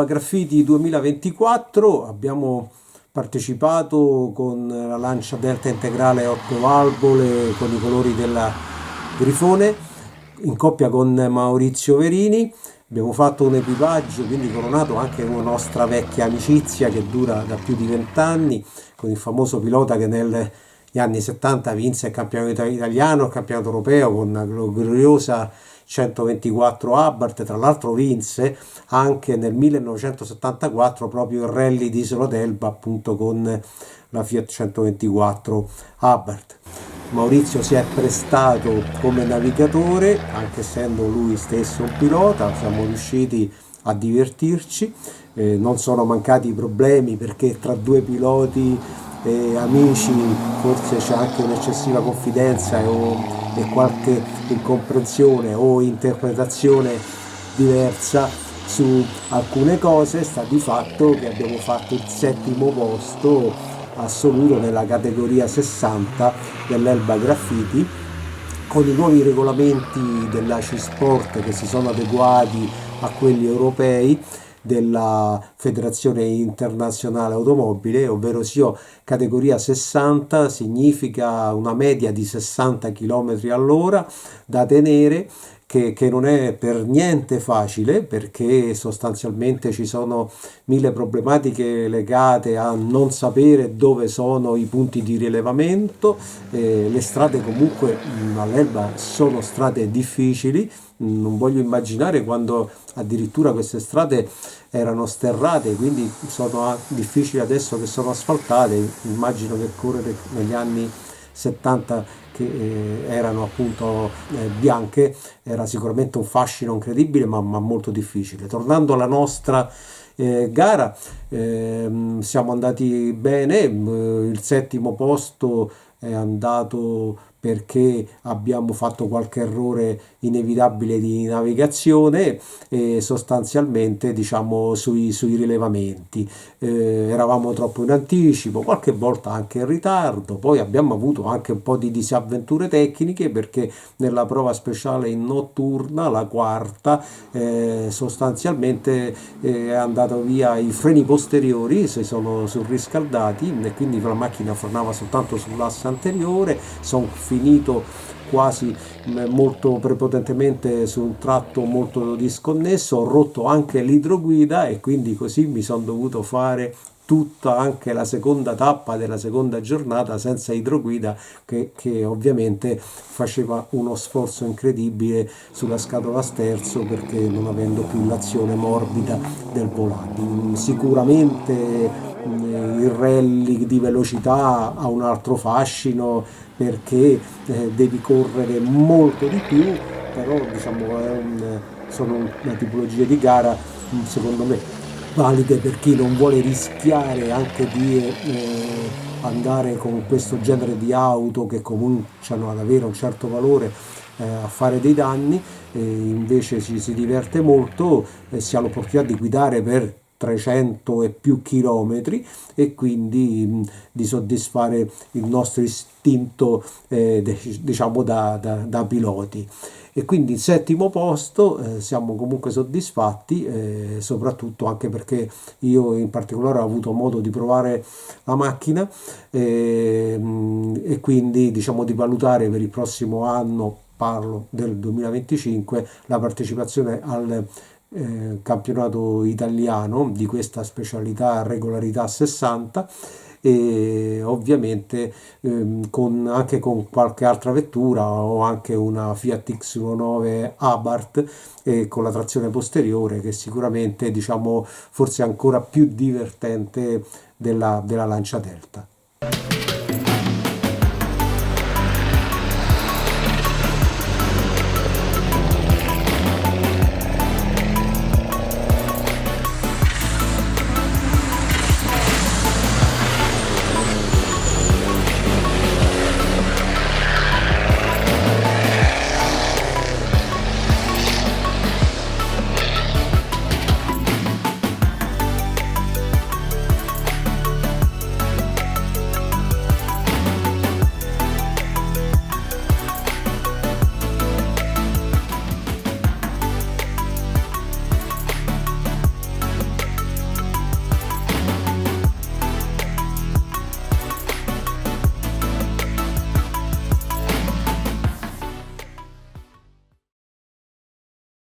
Graffiti 2024 abbiamo partecipato con la Lancia Delta Integrale 8 valvole con i colori della Grifone in coppia con Maurizio Verini. Abbiamo fatto un equipaggio, quindi coronato anche una nostra vecchia amicizia che dura da più di 20 anni con il famoso pilota che negli anni 70 vinse il campionato italiano, il campionato europeo con la gloriosa 124 Abarth. Tra l'altro vinse anche nel 1974 proprio il rally di Isola d'Elba appunto con la Fiat 124 Abarth. Maurizio si è prestato come navigatore, anche essendo lui stesso un pilota, siamo riusciti a divertirci, non sono mancati i problemi perché tra due piloti amici forse c'è anche un'eccessiva confidenza e qualche incomprensione o interpretazione diversa su alcune cose. Sta di fatto che abbiamo fatto il 7° posto assoluto nella categoria 60 dell'Elba Graffiti, con i nuovi regolamenti dell'ACI Sport che si sono adeguati a quelli europei della Federazione Internazionale Automobile, ovvero sia categoria 60 significa una media di 60 km all'ora da tenere, che non è per niente facile perché sostanzialmente ci sono mille problematiche legate a non sapere dove sono i punti di rilevamento. Le strade comunque all'Elba sono strade difficili, non voglio immaginare quando addirittura queste strade erano sterrate, quindi sono difficili adesso che sono asfaltate. Immagino che correre negli anni 70 che erano appunto bianche era sicuramente un fascino incredibile ma molto difficile. Tornando alla nostra gara, siamo andati bene, il 7° posto è andato perché abbiamo fatto qualche errore inevitabile di navigazione e sostanzialmente diciamo sui rilevamenti. Eravamo troppo in anticipo, qualche volta anche in ritardo, poi abbiamo avuto anche un po' di disavventure tecniche perché nella prova speciale in notturna, la quarta, sostanzialmente è andato via i freni posteriori, si sono surriscaldati e quindi la macchina frenava soltanto sull'asse anteriore. Sono finito quasi molto prepotentemente su un tratto molto disconnesso, ho rotto anche l'idroguida e quindi così mi sono dovuto fare tutta anche la seconda tappa della seconda giornata senza idroguida che ovviamente faceva uno sforzo incredibile sulla scatola sterzo perché non avendo più l'azione morbida del volante. Sicuramente il rally di velocità ha un altro fascino perché devi correre molto di più, però diciamo sono una tipologia di gara secondo me valide per chi non vuole rischiare anche di andare con questo genere di auto che cominciano ad avere un certo valore a fare dei danni, invece ci si diverte molto e si ha l'opportunità di guidare per 300 e più chilometri e quindi di soddisfare il nostro istinto diciamo da piloti. E quindi il 7° posto, siamo comunque soddisfatti, soprattutto anche perché io in particolare ho avuto modo di provare la macchina e quindi diciamo di valutare per il prossimo anno, parlo del 2025, la partecipazione al campionato italiano di questa specialità regolarità 60 e ovviamente anche con qualche altra vettura o anche una Fiat X19 Abarth con la trazione posteriore che sicuramente diciamo forse è ancora più divertente della Lancia Delta.